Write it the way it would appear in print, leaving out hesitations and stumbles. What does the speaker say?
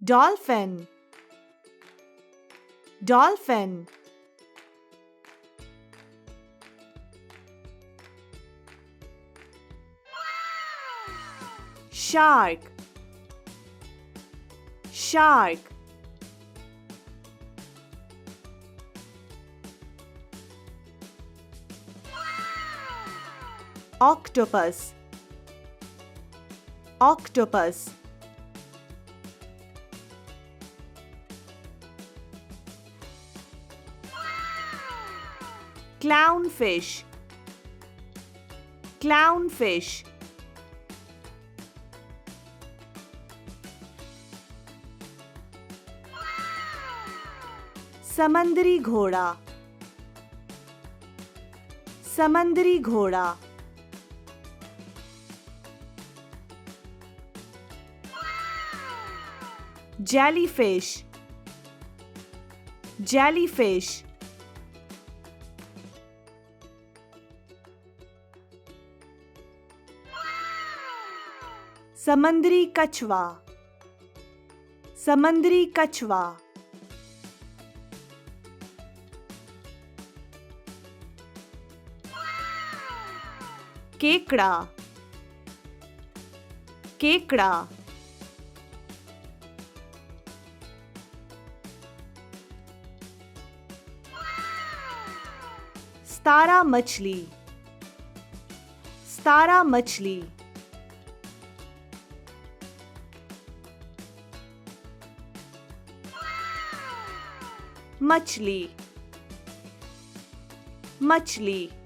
dolphin, dolphin. Shark, shark. Octopus, octopus. Clownfish, clownfish. समंदरी घोड़ा, समंदरी घोड़ा. Jellyfish, jellyfish. समंदरी कछुआ, समंदरी कछुआ. केकड़ा, केकड़ा. सितारा मछली, सितारा मछली. मछली, मछली.